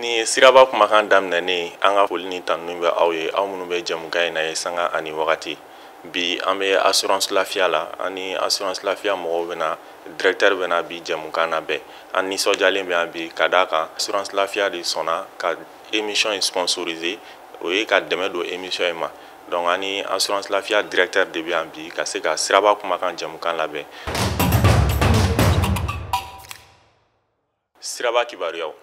ni siraba kumakan daminɛnen an ka foli ni tanuni bɛ aw ye aw minnu bɛ jɛmukan in na ye sanga ani wagati bi an bɛ assurance lafiya la ani assurance lafiya mɔgɔw bɛna directeur bɛna bi jɛmukan na bɛɛ an nisɔndiyalen bɛ yan bi ka d'a kan assurance lafiya de sɔnna ka émission in sponsoriser o ye ka dɛmɛ don émission in ma donc ani assurance lafiya directeur de bɛ yan bi ka se ka siraba kumakan jɛmukan labɛn siraba kibaruyaw.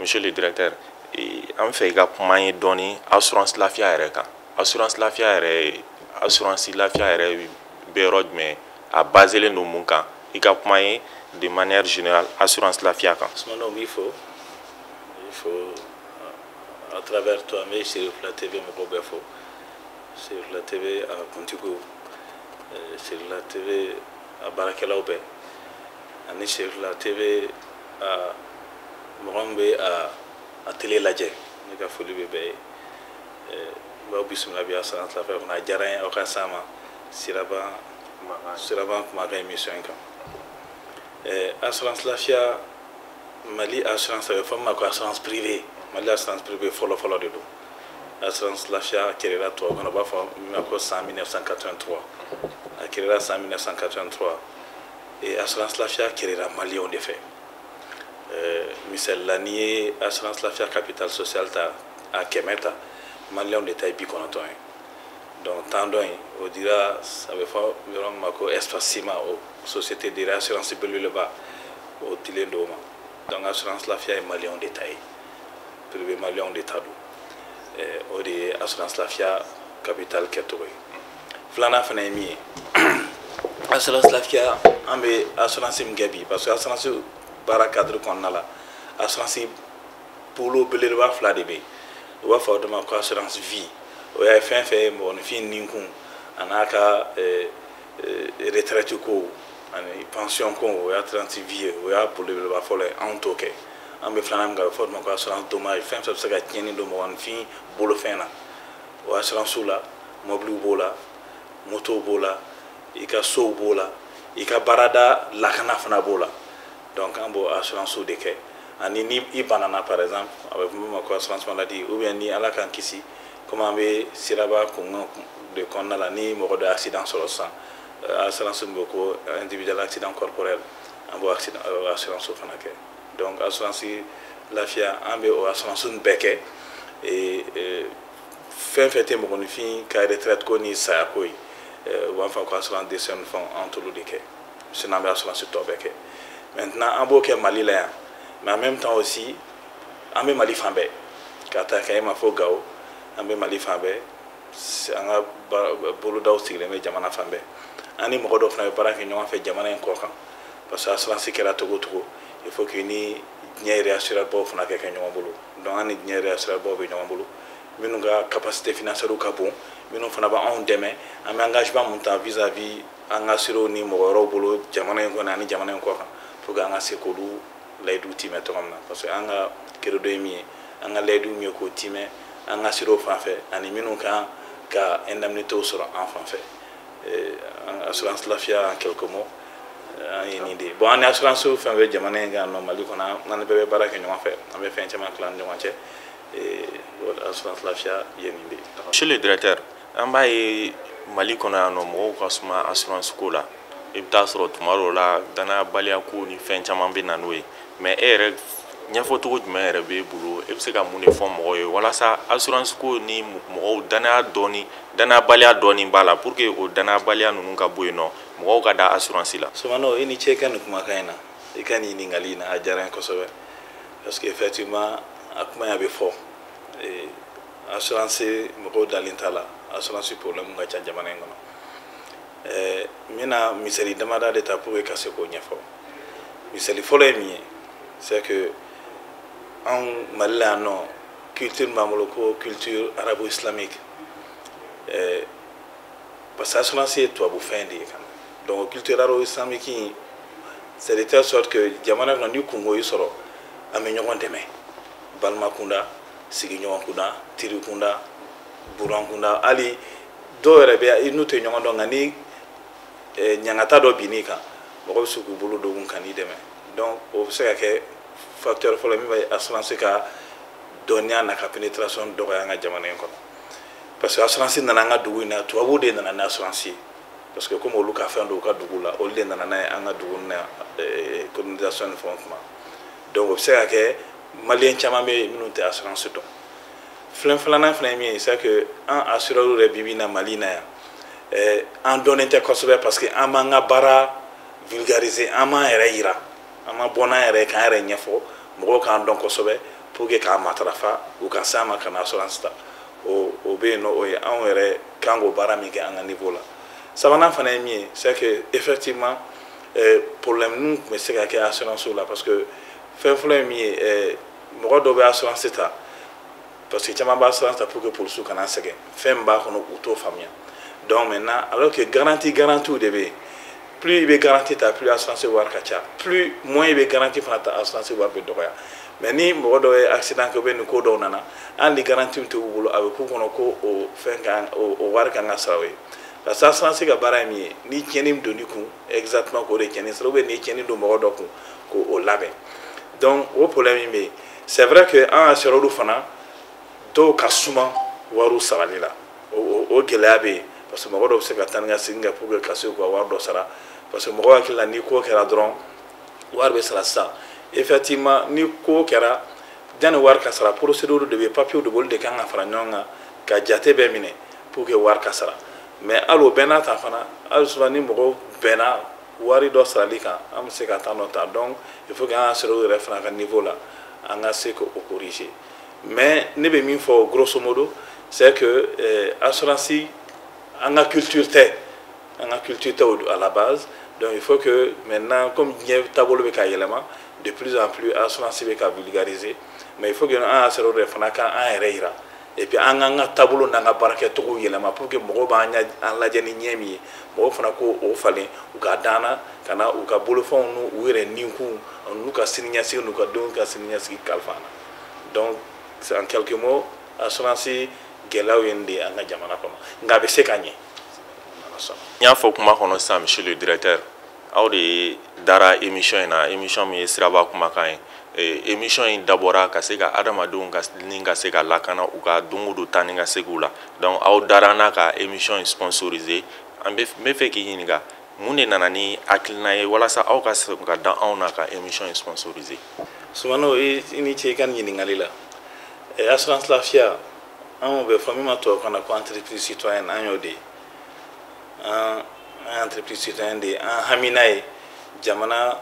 Monsieur le directeur, an fɛ I ka kuma ye dɔɔni assurance lafiya yɛrɛ kan. Assurance lafiya yɛrɛ assurance lafiya yɛrɛ bɛ yɔrɔ jumɛn a baselen don mun kan I ka kuma ye de manière générale assurance lafiya kan. Sumano il faut à travers toi mais sur la TV mɔgɔw bɛ fɔ sur la TV a kuntigiw sur la TV a baarakɛlaw bɛɛ ani sur la TV a mɔgɔ min bɛ a télé lajɛ ne ka foli bɛ bɛɛ ye b'aw bisimila bi assurance lafiya kɔnɔ a diyara n ye aw ka s'an ma siraba kumakan émission in kan assurance lafiya Mali assurance a bɛ fɔ min ma ko assurance privée Mali assurance privée fɔlɔ de don assurance lafiya créera tubabu kɔnɔ u b'a fɔ min ma ko san 1983 a créera san 1983 et assurance lafiya créera maliyɛnw de fɛ misali la n'i ye assurance lafiya capital social ta a 100 ta maliyɛnw de ta ye 90 ye donc temps dɔ in o dira a bɛ fɔ yɔrɔ min ma ko espace cima o société de assurance belebeleba o dilen do ma donc assurance lafiya ye maliyɛnw de ta ye privé maliyɛnw de ta don o de ye assurance lafiya capital kɛcogo ye filanan fana ye min ye assurance lafiya an bɛ assurance min kɛ bi parce que assurance baara cadre kɔnɔna la assurance bolo belebeleba fila de bɛ yen u b'a fɔ o de ma ko assurance vie o y'a ye fɛn fɛn ye mɔgɔninfin ninkun a n'a ka retraite ko ani pension ko o y'a assurance vie ye o y'a belebeleba fɔlɔ ye anw t'o kɛ an bɛ filanan min kɛ a bɛ fɔ o de ma ko assurance dommage fɛn fɛn bɛ se ka tiɲɛni don mɔgɔninfin bolofɛn na o assurance la mɔbiliw b'o la motow b'o la I ka sow b'o la I ka baarada lakana fana b'o la donc an b'o assurance de kɛ ani ni I banana par exemple a bɛ fɔ min ma ko assurance maladie ou bien ni Ala k'an kisi comme an bɛ siraba kunkan de kɔnɔna la ni mɔgɔ dɔ ye accident sɔrɔ sisan assurance min bɛ ko individuel accident corporel an b'o assurance fana kɛ donc assurance lafiya an bɛ o assurance bɛɛ kɛ fɛn fɛn tɛ mɔgɔninfin ka retraite ko ni saya ko ye u b'a fɔ ko assurance décès ni fɛnw an t'olu de kɛ sinon an bɛ assurance tɔ bɛɛ kɛ maintenant an b'o kɛ Mali la yan mais en même temps aussi an bɛ Mali fan bɛɛ ka taa ka ma fɔ Gao an bɛ Mali fan bɛɛ an ka bolodaw sigilen bɛ jamana fan bɛɛ an ni mɔgɔ dɔw fana bɛ baara kɛ ɲɔgɔn fɛ jamana in kɔ kan parce que assurance kɛra cogo o cogo il faut que ni diɲɛ réassureur fana kɛ ɲɔgɔn bolo donc an ni diɲɛ réassureur bɛ ɲɔgɔn bolo minnu ka capacité financière ka bon minnu fana b'anw dɛmɛ an bɛ engagement mun ta vis-à-vis an ka sirow ni mɔgɔ wɛrɛw bolo jamana in kɔnɔ ani jamana in kɔ kan pour que an ka se k'olu layidu timɛ cogo min na parce que an ka credo ye min ye an ka layidu min ye k'o timɛ an ka sirow fan fɛ ani minnu kan ka indemnitéw sɔrɔ an fan fɛ assurance lafiya en quelques mots an ye nin de ye bon an ni assurance fɛn bɛ jamana in kan nɔ Mali kɔnɔ an bɛɛ bɛ baara kɛ ɲɔgɔn fɛ an bɛ fɛn caman tila an ni ɲɔgɔn cɛ assurance lafiya ye nin de ye. Monsieur le directeur an b'a ye Mali kɔnɔ yan nɔ mɔgɔw ka suma assurance ko la I bɛ taa sɔrɔ tuma dɔw la danayabaliya ko ni fɛn caman bɛ na n'o ye mais e yɛrɛ ɲɛfɔcogo jumɛn yɛrɛ b'e bolo e bɛ se ka mun de fɔ mɔgɔw ye walasa assurance ko ni mɔgɔw danayabaliya dɔɔni b'a la pour que o danayabaliya ninnu ka bɔ yen nɔ mɔgɔw ka da assurance la. Sumano I ni ce ka nin kumakan in na I ka nin ɲininkali in na a diyara n ye kosɛbɛ parce que effectivement a kuma in a bɛ fɔ assurance mɔgɔw dalen t'a la assurance problème ka ca jamana in kɔnɔ n bɛna misali damada de ta pour que ka se k'o ɲɛfɔ misali fɔlɔ ye min ye c'est que en Mali la non culture b'an ko culture arabo-islamique parce que assurance ye tubabu fɛn de ye kan donc culture arabo-islamique c'est de telle sorte que jamana kɔnɔ ni kungo y'i sɔrɔ an bɛ ɲɔgɔn dɛmɛ balima kunda sigiɲɔgɔn kunda teri kunda buran kunda hali dɔw yɛrɛ bɛ n'u tɛ ɲɔgɔn dɔn nka ni ɲangata dɔ bin'i kan mɔgɔ bɛ se k'u bolo dogun ka n'i dɛmɛ donc o bɛ se ka kɛ facteur fɔlɔ min bɛ assurance ka dɔnniya n'a ka pénétration dɔgɔya an ka jamana in kɔnɔ parce que assurance nana an ka dugu in na tubabuw de nana ni assurance ye parce que comme olu ka fɛn don u ka dugu la olu de nana n'a ye an ka dugu na colonisation ni fɛnw kuma donc o bɛ se ka kɛ maliyɛn caman bɛ yen minnu tɛ assurance dɔn filanan fana ye min ye c'est que an assureur yɛrɛ bi bi in na Mali in na yan an dɔnnen tɛ kosɛbɛ parce que an b'an ka baara vulgariser an m'an yɛrɛ yira an ma bɔ n'an yɛrɛ k'an yɛrɛ ɲɛfɔ mɔgɔw k'an dɔn kosɛbɛ pour que k'an matarafa u ka s'an ma ka na assurance ta o bɛ yen nɔ o ye anw yɛrɛ kan k'o baara min kɛ an ka niveau la sabanan fana ye min ye c'est que effectivement problème ninnu tun bɛ se ka kɛ assurance la parce que fɛn fɔlɔ ye min ye mɔgɔ dɔw bɛ assurance ta parce que caman b'a assurance ta pour que polisiw kana sɛgɛn fɛn min b'a kɔnɔ u t'o faamuya donc maintenant alors que garantie de bɛ yen plus i bɛ garantie ta plus assurance wari ka ca plus moins i bɛ garantie fana ta assurance wari bɛ dɔgɔya mais ni mɔgɔ dɔ ye accident kɛ ou bien ni ko dɔw nana hali ni garantie tɛ u bolo a bɛ k'u kɔnɔ ko o fɛn kan o wari kan ka sara o ye parce que assurance ka baara ye min ye ni tiɲɛni min donn'i kun exactement k'o de tiɲɛni sara ou bien ni tiɲɛni don mɔgɔ dɔ kun k'o labɛn donc o problème min bɛ yen c'est vrai que an assureur fana dɔw ka suma wariw sarali la o gɛlɛya bɛ yen parce que mɔgɔ dɔw bɛ se ka taa ni ka segin kɛ pour que ka se k'u ka wari dɔ sara parce que mɔgɔ hakili la ni ko kɛra dɔrɔn wari bɛ sara sisan effectivement ni ko kɛra yanni wari ka sara procédure de bɛ papier de bolo de kan ka fara ɲɔgɔn kan ka jate bɛɛ minɛ pour que wari ka sara mais hali o bɛɛ n'a ta fana hali souvent ni mɔgɔw bɛnna wari dɔ sarali kan an bɛ se ka taa dɔ ta donc il faut que an ka sɔrɔ yɛrɛ fana ka niveau la an ka se k'o corriger mais ne bɛ min fɔ grosso modo c'est que assurance an ka culture tɛ à la base donc il faut que maintenant comme diɲɛ taabolo bɛ ka yɛlɛma de plus en plus assurance bɛ ka vulgariser mais il faut que an ka sɔrɔ yɛrɛ fana k'an yɛrɛ yira et puis an k'an ka taabolo n'an ka baarakɛcogo yɛlɛma pour que mɔgɔw b'an lajɛ ni ɲɛ min ye mɔgɔw fana k'o falen u ka dan na ka na u ka bolofɛnw n'u yɛrɛ ninkun n'u ka siniɲɛsigi n'u ka denw ka siniɲɛsigi kalifa an na donc c'est en quelques mots assurance gɛlɛyaw ye nin de ye an ka jamana kɔnɔ nka a bɛ se ka ɲɛ. n y'a fɔ kuma kɔnɔ sisan monsieur le directeur aw de dara émission in na émission min ye siraba kumakan ye émission in dabɔra ka se ka adamadenw ni ka se ka lakana u ka don o don taa ni ka segiw la donc aw dara n'a ka émission in sponsorisé n bɛ fɛ k'i ɲininka mun de nana ni hakilina ye walasa aw ka se ka dan anw na ka émission in sponsorisé. Sumano i ni ce i ka ɲininkali la assurance lafiya an bɛ fɔ min ma tubabukan na ko entreprise citoyenne an y'o de ye an entreprise citoyenne de an hamina ye jamana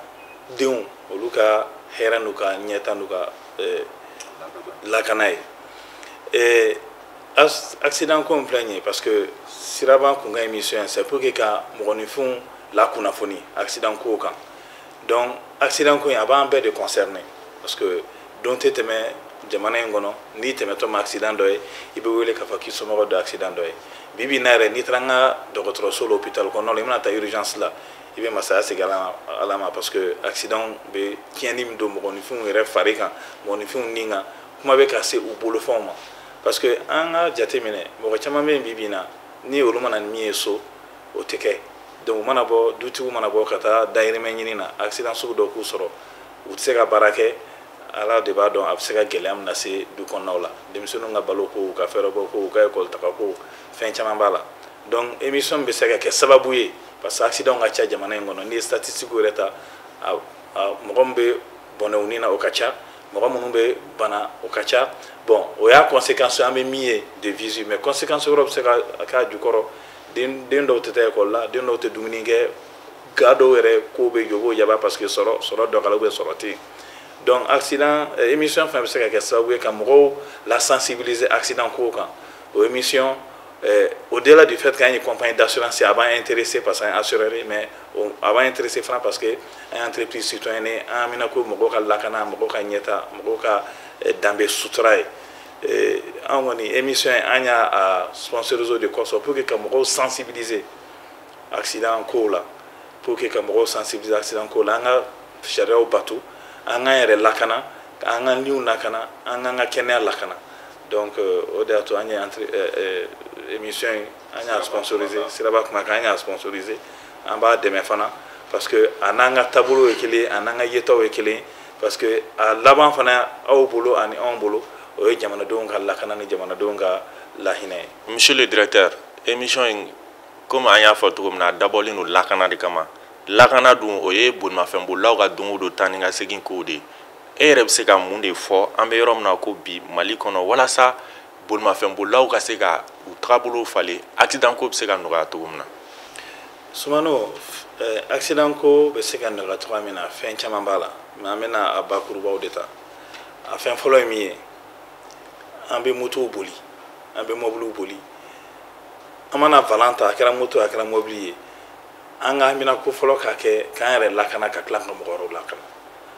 denw olu ka hɛrɛ n'u ka ɲɛta n'u ka lakana ye accident ko filɛ nin ye parce que siraba kun ka émission c'est pour que ka mɔgɔninfinw lakunnafoni accident ko kan donc accident ko in a b'an bɛɛ de concerné parce que don tɛ tɛmɛ jamana in kɔnɔ n'i tɛmɛtɔ ma accident dɔ ye i bɛ wele k'a fɔ k'i somɔgɔ dɔ accident dɔ ye bi bi in na yɛrɛ n'i taara an ka dɔgɔtɔrɔso la hôpital kɔnɔna la i mana taa urgence la i bɛ masaya segin ala ma parce que accident bɛ tiɲɛni min don mɔgɔninfinw yɛrɛ fari kan mɔgɔninfinw ni kan kuma bɛ ka se u bolofɛnw ma parce que an ka jateminɛ mɔgɔ caman bɛ yen bi bi in na ni olu mana ni min ye so o tɛ kɛ donc u mana bɔ dutigiw mana bɔ ka taa dayirimɛ ɲini na accident sugu dɔ k'u sɔrɔ u tɛ se ka baara kɛ ala de b'a dɔn a bɛ se ka gɛlɛya min lase du kɔnɔnaw la denmisɛnninw ka balo ko u ka fɛɛrɛ bɔ ko u ka école taga ko fɛn caman b'a la donc émission bɛ se ka kɛ sababu ye parce que accident ka ca jamana in kɔnɔ n'i ye statistique yɛrɛ ta mɔgɔ min bɛ bɔnɛ u ni na o ka ca mɔgɔ minnu bɛ bana o ka ca bon o y'a conséquence an bɛ min ye de visu mais conséquence wɛrɛ bɛ se ka k'a jukɔrɔ den dɔw tɛ taa école la den dɔw tɛ dumuni kɛ ga dɔw yɛrɛ ko bɛ jɔ o b'o yaba parce que sɔrɔ dɔgɔyara ou bien sɔrɔ tɛ yen donc accident émission fana bɛ se ka kɛ sababu ye ka mɔgɔw la sensibiliser accident ko kan o émission Au-delà du fait qu'il y a une compagnie d'assurance, c'est avant intéressé parce qu'un assureur, mais avant intéressé parce que une entreprise citoyenne, un minako mogoka lakana, mogoka nyeta, mogoka dambe sutraye. En émission, on a sponsorisé de course pour que Camaro sensibiliser accident en cours là, pour que Camaro sensibiliser accident en cours là, on a cherché au bateau, on a lakana, on a new lakana, on a kenya lakana. Donc, au-delà de on a émission, on a sponsorisé, c'est là-bas qu'on a sponsorisé, en bas de mes fans, parce que on a un tableau équilibré, on a un yeto équilibré, parce que à l'avant fana, au boulot, on est en boulot. Monsieur le directeur, émission comme anya foto na d'abord nous lakana de kama lakana dun oye bonma fembo lawga dun do taninga segin kode e rebe se ka mun de fo ambe yorom na ko bi mali kono wala sa bonma fembo lawga se ka u trabulu fale accident ko se ka no ga to mna sumano accident ko be se ka no ga to amina fen chama bala ma amena abakuru ba odeta afin folo mi ambe moto boli ambe mobile boli amana valanta akara moto akara mobile anga mina ko folo ka ke kan re lakana ka klan mo goro lakana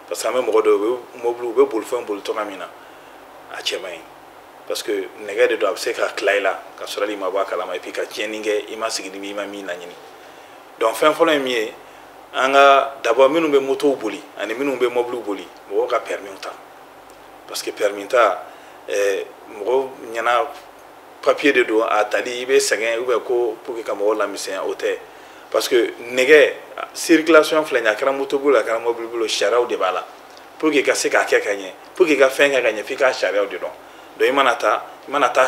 parce que ambe mo do mobile be bol fon bol to kamina a chemay parce que nega de do abse ka klaila ka sorali ma ba kala ma epi ka tieninge ima sigidi mi ma mi na nyini donc fin folo mi anga d'abord minu be moto boli ani minu be mobile boli mo ka permis ta parce que permis ta mo nyana papier de do a tali be segen ou be ko pour que kamo la mission hôtel parce que nege circulation flenya kara moto bula kara mobile bulo charao de bala pour que ka se ka ke kanye pour que ka fenga kanye fika charao de don do imanata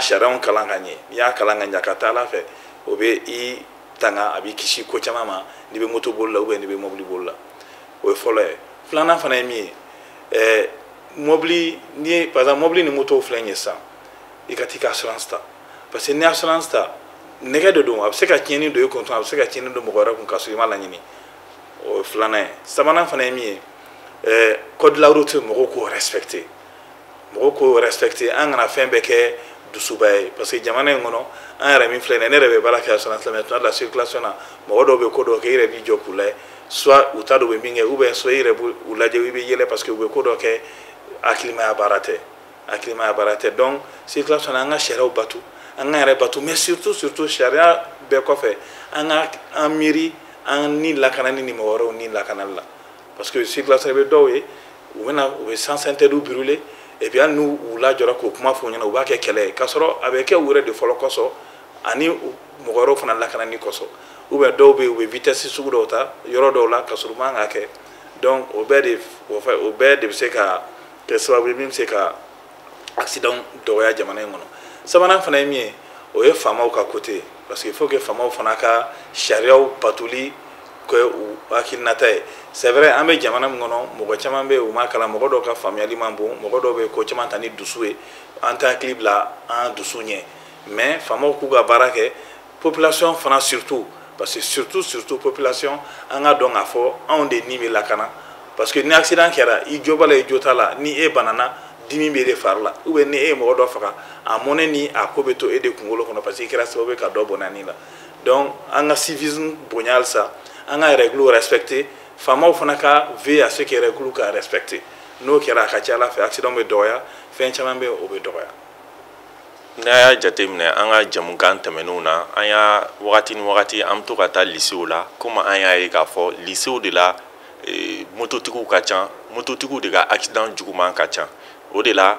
charao kala kanye ya kala kanya kata la fe obe I tanga abi kishi ko chamama ni be moto bulla ou be ni be mobile bulla o fole flana fana mi mobile ni par exemple mobile ni moto flenya ça et katika assurance ta parce que ni assurance ta nega de don abse ka tieni do konton abse ka tieni do mogora kun kasu mala nyini o flana sabana fana mi code la route mo ko respecter an na fembe ke du subay parce que jamana ngono an ra mi flene ne rebe baraka assurance la maintenant la circulation na mo do be ko do ke ire bi jokule soit utado be minge ou be so ire bu ulaje wi be yele parce que be ko do ke akilima abarate donc circulation anga shara batu anga re batu mais surtout sharia be ko fe anga amiri an ni lakana ni mo woro ni lakana la parce que circulation be dowe ou na ou sans intérêt brûler et bien nous ou la jora ko kuma fo nyana ou ba ke kele kasoro avec e wure de folo koso ani mo woro fana lakana ni koso ou be dowe ou vitesse su do ta yoro do la kasoro manga ke donc au be de se ka que soit même c'est ka accident doya jamana ngono sabana fana mi o ye fama ka côté parce que il faut que fama fana ka sharia patuli ko akilnata c'est vrai ambe jamana ngono mogo chama be o makala mogo do ka family mambo mogo do be ko chama tani dusue anta clip la en dusunye mais fama ku ga barake population fana surtout parce que surtout population anga don afo on de nimi lakana parce que ni accident kera I jobala I jotala ni e banana dimi be farla ou ni e mo do faka a moné ni a kobeto e de kungolo kono parce que kera sobe ka do bonani la donc anga civisme bonyal ça anga règle respecter fama fona ka veiller à ce que règle ka respecter no kera ka chala fait accident be doya fin chama be o be doya na ya jatemne anga jamukan temenuna aya wakati am to kata lycée la comme aya e ka fo lycée de la mototigiw ka ca mototigiw de ka accident juguman ka ca o de la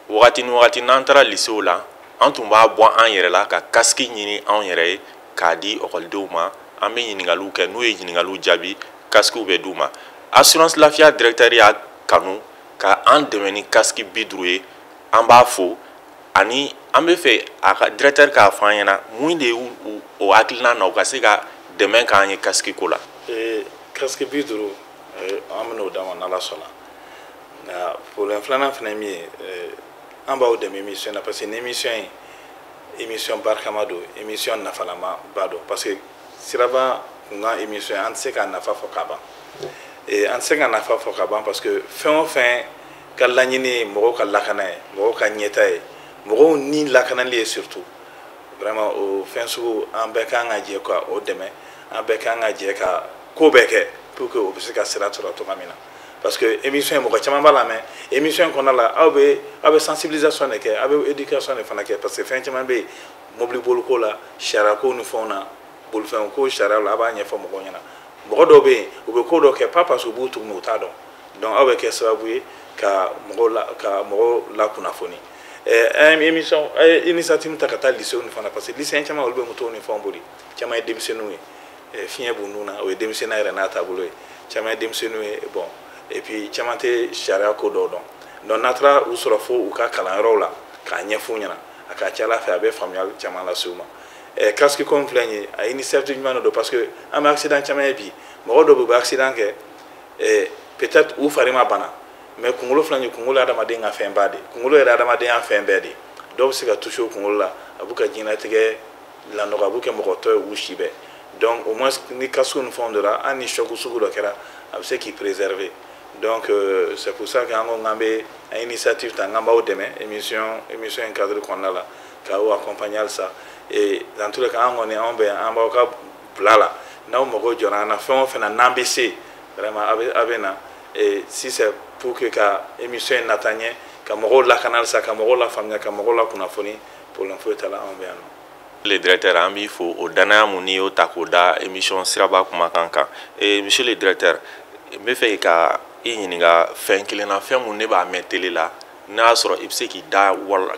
wagati n'an taara lycée la an tun b'a bɔ an yɛrɛ la ka casque ɲini an yɛrɛ ye k'a di ɔkɔlidenw ma an bɛ ɲininkaliw kɛ n'u ye ɲininkaliw jaabi casquew bɛ d'u ma assurance lafiya directeur y'a kanu ka an dɛmɛ ni casque 50 ye an b'a fo ani an bɛ fɛ a ka directeur k'a fɔ an ɲɛna mun de y'u o hakilina na u ka se ka dɛmɛ k'an ye casque ko la casque 50 an bɛn'o d'a ma n'Ala sɔnna nka problème filanan fana min ye an b'aw dɛmɛ émission na parce que ni émission ye émission barikama don émission nafalama ba don parce que siraba kun ka émission an tɛ se ka nafa fɔ ka ban an tɛ se ka nafa fɔ ka ban parce que fɛn o fɛn ka laɲini ye mɔgɔw ka lakana ye mɔgɔw ka ɲɛta ye mɔgɔw ni lakanali ye surtout vraiment o fɛn sugu an bɛɛ kan ka jɛ ka o dɛmɛ an bɛɛ kan ka jɛ ka ko bɛɛ kɛ pour que o bɛ se ka sira sɔrɔ cogoya min na parce que émission mɔgɔ caman b'a lamɛn émission kɔnɔna la aw bɛ sensibilisation de kɛ aw bɛ éducation de fana kɛ parce que fɛn caman bɛ yen mobili boliko la sariya ko ni fɛnw na bolifɛn ko sariya la a b'a ɲɛfɔ mɔgɔw ɲɛna mɔgɔ dɔw bɛ yen u bɛ ko dɔ kɛ pas parce que u b'u tugu mais u t'a dɔn donc aw bɛ kɛ sababu ye ka mɔgɔw la kunnafoni émission initiative ta ka taa lycée ni fana parce que lycée caman olu bɛ moto ni fɛnw boli caman ye denmisɛnninw ye fiɲɛ b'u nun na o ye denmisɛnninya yɛrɛ n'a taabolo ye caman ye denmisɛnninw ye bon et puis caman tɛ sariya ko dɔw dɔn donc n'a taara u sɔrɔ fo u ka kalanyɔrɔw la k'a ɲɛf'u ɲɛna a ka ca ala fɛ a bɛ faamuyali caman lase u ma casque comme filɛ nin ye a initiative ɲuman de don parce que an bɛ accident caman ye bi mɔgɔ dɔw bɛ u bɛ accident kɛ peut-être u fari ma bana mais kunkolo filɛ nin ye kunkolo ye adamaden ka fɛn ba de kunkolo yɛrɛ adamadenya fɛn bɛɛ de dɔw bɛ se ka toucher o kunkolo la a b'u ka diɲɛlatigɛ lanɔgɔ a b'u kɛ mɔgɔ tɔ ye u si bɛɛ donc au moins ni casque ni fɛnw donna hali ni choc sugu dɔ kɛra a bɛ se k'i préserver donc c'est pour ça que an ko k'an bɛ initiative ta k'an b'aw dɛmɛ émission in cadre kɔnɔna la k'aw accompagner halisa et dans tous les cas an kɔni an bɛ an b'aw ka bila la n'aw mago jɔra an na fɛn o fɛn na n'an bɛ se vraiment a bɛ na et si c'est pour que ka émission in nata ɲɛ ka mɔgɔw lakana halisa ka mɔgɔw lafaamuya ka mɔgɔw lakunnafoni problème foyi t'a la an bɛ yan nɔ. Le directeur an b'i fo o danaya mun n'i y'o ta k'o da émission siraba kumakan kan monsieur le directeur n bɛ fɛ ka i ɲininka fɛn kelen na fɛn mun ne b'a mɛn télé la n'a y'a sɔrɔ i bɛ se k'i da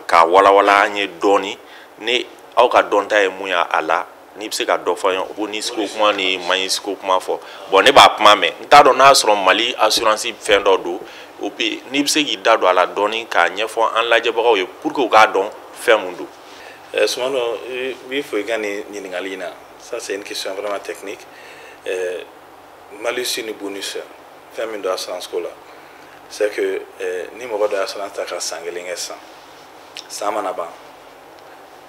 k'a walawala an ye dɔɔni ni aw ka dɔnta ye mun y'a la n'i bɛ se ka dɔ fɔ an ye o b'o ni siko kuma ni maɲisiko kuma fɔ bon ne b'a kuma mɛn n t'a dɔn n'a y'a sɔrɔ Mali assurance fɛn dɔ don o bɛ n'i bɛ se k'i da don a la dɔɔni k'a ɲɛfɔ an lajɛbagaw ye pour que u k'a dɔn fɛn mun don. Soumano, il faut gagner Ningalina. Ça, c'est une question vraiment technique. Malus ni bonus, famille de l'assurance là. C'est que ni mo de l'assurance ta ka sangelinga sans manaba.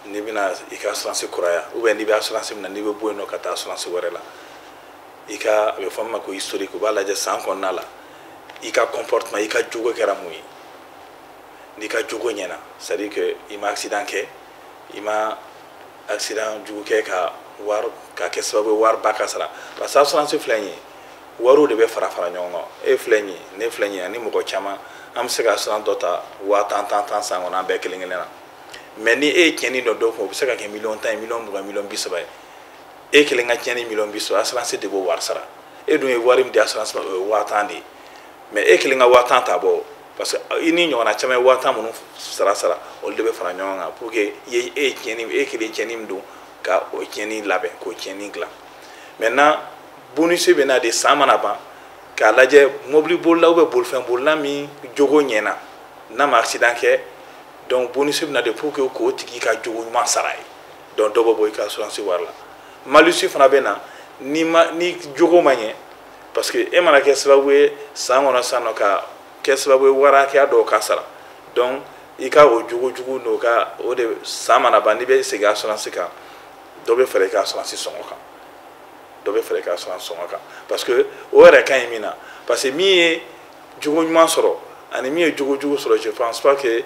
Ni bina ika assurance kuraya. Ou bien ni be assurance na ni be bono ka ta assurance warela. Ika be fama ko historique ba la je sans qu'on a là. Ika comportement ika jugo kera mui. Ni ka jugo nyena. C'est-à-dire que il m'a accident ke ima accident jugu kɛ ka wari ka kɛ sababu wari ba ka sara parce que assurance filɛ nin ye wariw de bɛ fara fara ɲɔgɔn kan e filɛ nin ye ne filɛ nin ye ani mɔgɔ caman an bɛ se ka assurance dɔ ta 10,000 san kɔnɔ an bɛɛ kelen kelen na mais ni e ye tiɲɛni dɔ dɔ kun o bɛ se ka kɛ miliyɔn 10 miliyɔn 20 miliyɔn 30 ye e kelen ka tiɲɛni miliyɔn 30 assurance de b'o wari sara e dun ye wari min di assurance ma o ye 10,000 de ye mais e kelen ka 10,000 ta bɔ parce que i ni ɲɔgɔnna caman ye 10,000 minnu sara olu de bɛ fara ɲɔgɔn kan pour que e kelen tiɲɛni min don ka o tiɲɛni labɛn k'o tiɲɛni dilan maintenant bonus bɛ na de san mana ban k'a lajɛ mobili bolila ou bien bolifɛn bolila min jogo ɲɛna n'a ma accident kɛ donc bonus bɛ na de pour que k'o tigi ka jogo ɲuman sara ye donc dɔ bɛ bɔ i ka assurance wari la malus fana bɛ na ni jogo ma ɲɛ parce que e mana kɛ sababu ye san kɔnɔ san nɔ ka kɛ sababu ye wari hakɛya dɔw ka sara donc i ka o jogo jugu n'o ka o de san mana ban n'i bɛ segin assurance kan dɔ bɛ fɛɛrɛ i ka assurance sɔngɔ kan dɔ bɛ fɛɛrɛ i ka assurance sɔngɔ kan parce que o yɛrɛ ka ɲi min na parce que min ye jogo ɲuman sɔrɔ ani min ye jogo jugu sɔrɔ je pense pas que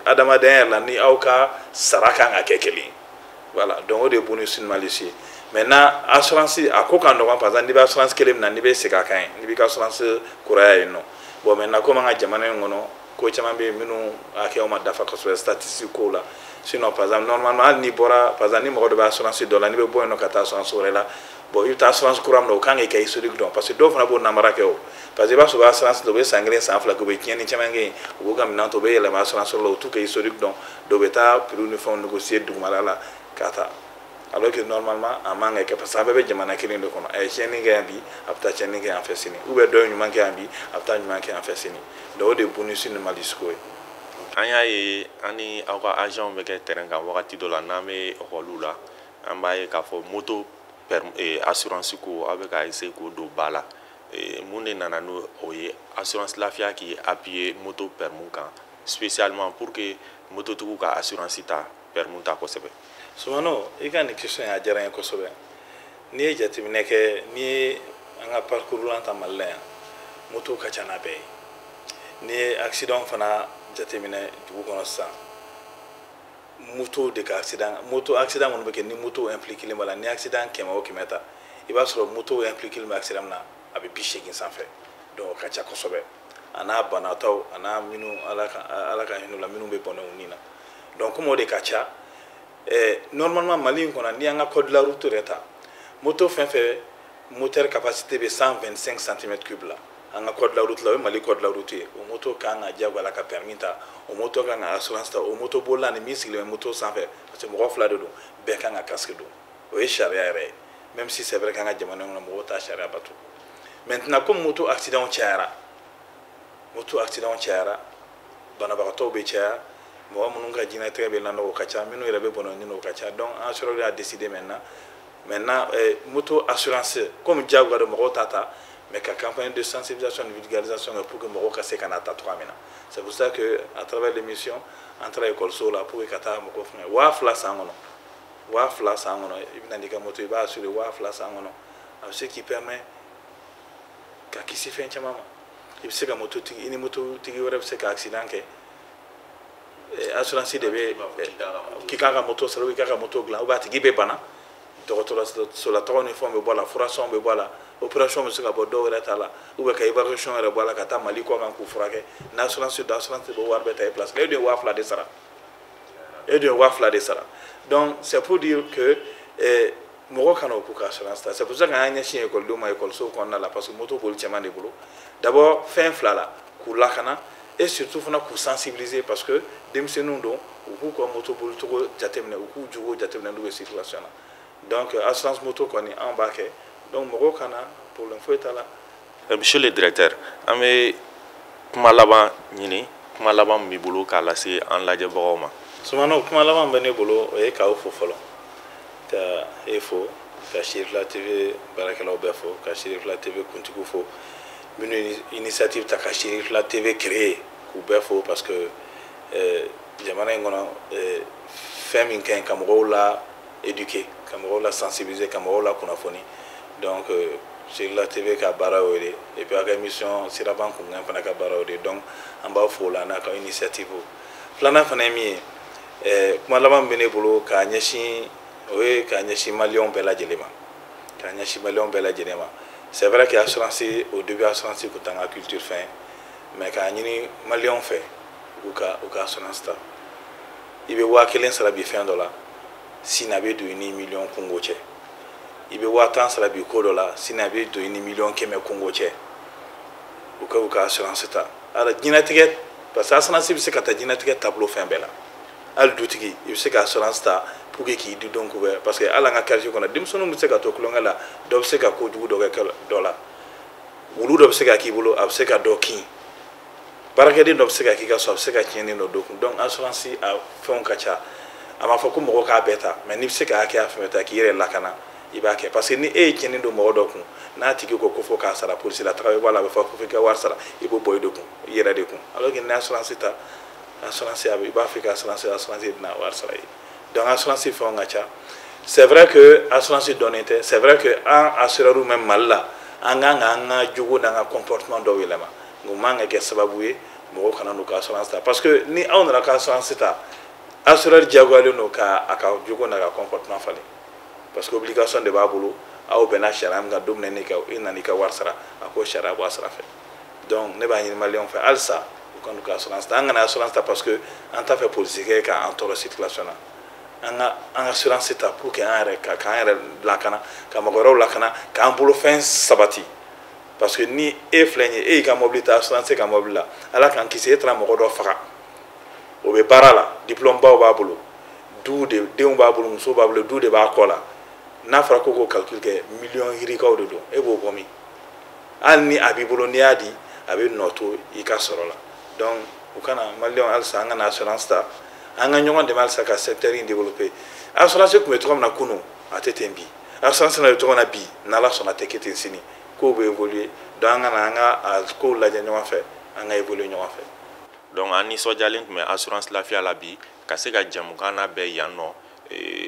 adamadenya yɛrɛ la ni aw ka sara kan ka kɛ kelen ye voilà donc o de ye bonus ni malus ye maintenant assurance a ko ka nɔgɔn par exemple n'i bɛ assurance kelen min na n'i bɛ segin a kan ye n'i b'i ka assurance kuraya yen nɔ bon maintenant comme an ka jamana in kɔnɔ ko caman bɛ yen minnu hakɛw ma dafa kosɛbɛ statistique kow la sinon par exemple normalement hali n'i bɔra par exemple ni mɔgɔ dɔ bɛ assurance dɔ la n'i bɛ bɔ yen nɔ ka taa assurance wɛrɛ la bon i bɛ taa assurance kura min na o kan k'i ka historique dɔn parce que dɔw fana b'o namara kɛ o parce que i b'a sɔrɔ assurance dɔ bɛ san kelen san fila kɛ u bɛ tiɲɛni caman kɛ yen u b'u ka minɛn to u bɛ yɛlɛma assurance la u t'u ka historique dɔn dɔw bɛ taa prix ni fɛnw négocier dugumala la ka taa alors que normalement a man ka kɛ parce que an bɛɛ bɛ jamana kelen de kɔnɔ a ye tiɲɛni kɛ yan bi a bɛ taa tiɲɛni kɛ yan fɛ sini ou bien dɔ ye ɲuman kɛ yan bi a bɛ taa ɲuman kɛ yan fɛ sini donc o de ye bonus ni malus ko ye. An y'a ye an ni aw ka agent bɛ kɛ terrain kan wagati dɔ la n'an bɛ ɔkɔliw la an b'a ye k'a fɔ moto assurance ko aw bɛ ka essayer k'o don ba la mun de nana n'o ye assurance lafiya k'i appuyer moto permis kan spécialement pour que mototigiw ka assurance ta permis ta kosɛbɛ. Soumano i ka nin question a diyara n ye kosɛbɛ n'i ye jateminɛ kɛ n'i ye an ka parcours la ta Mali la yan moto ka ca n'a bɛɛ ye n'i ye accident fana jateminɛ dugu kɔnɔ sisan moto de ka accident moto accident mon be ke ni moto impliqué le mala ni accident kema o kimeta i b'a sɔrɔ moto impliqué le accident na a bɛ 80 sanfɛ donc ka ca kosɛbɛ ana banataw ana minu ala ka hinɛ la minnu bɛ bɔnɛ u ni na donc comme o de ka ca normalement Mali in kɔnɔ ni an ka code de la route yɛrɛ ta moto fɛn fɛn moteur capacité bɛ 125 cm3 la an ka code de la route la o ye Mali code de la route ye o moto kan ka diyagoya la ka permis ta o moto kan ka assurance ta o moto bolila ni min sigilen bɛ moto sanfɛ parce que mɔgɔ fila de don bɛɛ kan ka casque don o ye sariya yɛrɛ ye même si c'est vrai qu'an ka jamana kɔnɔ mɔgɔw t'a sariya bato maintenant comme moto accident cayara banabagatɔw bɛ caya mɔgɔ minnu ka diɲɛlatigɛ bɛ lanɔgɔ o ka ca minnu yɛrɛ bɛ bɔnɛ ɲini o ka ca donc assureur y'a décidé maintenant moto assurance comme diyagoya don mɔgɔw t'a ta mais ka campagne de sensibilisation de vulgarisation pour que mɔgɔw ka se ka n'a ta cogoya min na c'est pour ça que à travers l'émission an taara école la pour que ka taa mɔgɔw fɛngɛ 2000 san kɔnɔ 2000 san kɔnɔ i bɛna n'i ka moto i b'a assurer 2000 san kɔnɔ a bɛ se k'i permet ka kisi fɛn caman ma i bɛ se ka moto tigi i ni moto tigi wɛrɛ bɛ se ka accident kɛ assurance de bɛ k'i k'a ka moto sara ou k'a ka moto dilan ou bien a tigi bɛ bana dɔgɔtɔrɔsola tɔgɔ ni fɛnw bɛ bɔ a la furasɔn bɛ bɔ a la opération bɛ se ka bɔ dɔw yɛrɛ ta la ou bien ka évacuation yɛrɛ bɔ a la ka taa Mali kɔ kan k'u furakɛ ni assurance don assurance bɛ wari bɛɛ ta i place la e dun ye 2000 de sara donc c'est pour dire que mɔgɔ kana o k'u ka assurance ta c'est pour ça qu'an ɲɛsin écoledenw ma écoliso kɔnɔna la parce que moto boli cɛman de bolo d'abord fɛn fila la k'u lakana et surtout fana k'u sensibiliser parce que denmisɛnninw don u k'u ka moto boli cogo jateminɛ u k'u jogo jateminɛ n'u bɛ circulation na donc assurance moto kɔni an b'a kɛ donc mɔgɔw kana problème foyi t'a la. Monsieur le directeur an bɛ kuma laban ɲini kuma laban min b'i bolo k'a lase an lajɛbagaw ma. Sumano kuma laban bɛ ne bolo o ye k'aw fo fɔlɔ ka e fo ka Chérifla TV baarakɛlaw bɛɛ fo ka Chérifla TV kuntigiw fo minnu initiative ta ka Chérifla TV créer k'u bɛɛ fo parce que jamana in kɔnɔ fɛn min ka ɲi ka mɔgɔw la éduquer ka mɔgɔw la sensibiliser ka mɔgɔw la kunnafoni donc Chérifla TV ka baara y'o de et puis a ka émission Siraban Kunkan fana ka baara y'o de donc an b'aw fo o la n'a ka initiative filanan fana ye min ye kuma laban bɛ ne bolo k'a ɲɛsin o ye k'a ɲɛsin maliyɛnw bɛɛ lajɛlen ma c'est vrai que assurance au début assurance kun t'an ka culture fɛn mais k'a ɲini maliyɛnw fɛ u ka assurance ta i bɛ 1000 sara bi fɛn dɔ la sini a bɛ don i ni miliyɔn kungo cɛ i bɛ 10,000 sara bi ko dɔ la sini a bɛ don i ni miliyɔn 100 kungo cɛ u ka assurance ta alors diɲɛlatigɛ parce que assurance bɛ se ka taa diɲɛlatigɛ taabolo fɛn bɛɛ la hali dutigi i bɛ se ka assurance ta pour que k'i di dɔn couvert parce que hali an ka quartier kɔnɔ denmisɛnninw bɛ se ka to tulonkɛ la dɔ bɛ se ka kojugu dɔ kɛ dɔ la wulu dɔ bɛ se ka k'i bolo a bɛ se ka dɔ kin baarakɛden dɔ bɛ se ka k'i ka so a bɛ se ka tiɲɛni dɔ don kun donc assurance a fɛnw ka ca a m'a fɔ ko mɔgɔ k'a bɛɛ ta mais n'i bɛ se ka hakɛya fɛn ta k'i yɛrɛ lakana i b'a kɛ parce que ni e ye tiɲɛni don mɔgɔ dɔ kun n'a tigi ko fɔ k'a sara polisi la taga i b'a la a bɛ fɔ ko f'i ka wari sara i b'o bɔ i de kun i yɛrɛ de kun alors que ni assurance ta assurance i b'a fɔ i ka assurance bɛna wari sara ye donc assurance fɛnw ka ca c'est vrai que assurance dɔnnen tɛ c'est vrai que an assureur même Mali la an kan ka jogo n'an ka comportement dɔw yɛlɛma nka o man ka kɛ sababu ye mɔgɔw kana n'u ka assurance ta parce que ni aw nana ka assurance ta assureur diyagoyalen don k'a ka jogo n'a ka comportement falen parce que obligation de b'a bolo aw bɛnna sariya min kan don min i nana i ka wari sara a k'o sariya bɔ a sira fɛ donc ne b'a ɲini maliyɛnw fɛ halisa u ka n'u ka assurance ta an kana assurance ta parce que an t'a fɛ polisikɛ k'an tɔɔrɔ circulation na an ka assurance ta pour que k'an yɛrɛ lakana ka mɔgɔ wɛrɛw lakana k'an bolofɛn sabati parce que ni e filɛ nin ye e y'i ka mobili ta assurance ka mobili la ala k'an kisi e taara mɔgɔ dɔ faga o bɛ baara la diplôme baw b'a bolo denw b'a bolo muso b'a bolo du de b'a kɔ la n'a fɔra ko k'o calcul kɛ miliyɔn yirikaw de don e b'o bɔ min hali ni a b'i bolo n'i y'a di a bɛ nɔ to i ka sɔrɔ la donc u kana maliyɛnw halisa an kana assurance ta an ka ɲɔgɔn dɛmɛ halisa ka secteur in développer assurance tun bɛ cogo min na kunun a tɛ ten bi assurance na bɛ cogo min na bi n'ala sɔnna a tɛ kɛ ten sini kow bɛ évoluer donc an kana an ka kow lajɛ ɲɔgɔn fɛ an ka évoluer ɲɔgɔn fɛ. donc an nisɔndiyalen tun bɛ assurance lafiya la bi ka se ka jamukan na bɛɛ yan nɔ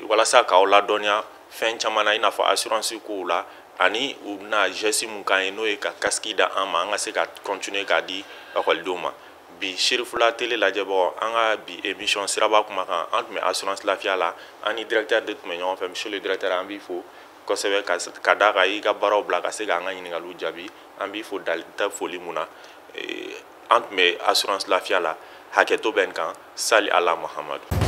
walasa k'aw ladɔnniya fɛn caman na i n'a fɔ assurance kow la ani u bɛna geste mun k'an ye n'o ye ka casque da an ma an ka se ka continuer k'a di ekɔlidenw ma bi Sherifula télé lajɛbagaw an ka bi émission siraba kuma kan an tun bɛ assurance lafiya la an ni directeur de tun bɛ ɲɔgɔn fɛ monsieur le directeur an b'i fo kosɛbɛ ka da kan i ka baaraw bila ka se k'an ka ɲininkaliw jaabi an b'i fo dali tɛ foli mun na an tun bɛ assurance lafiya la hakɛto bɛ n kan sali ala Muhamadu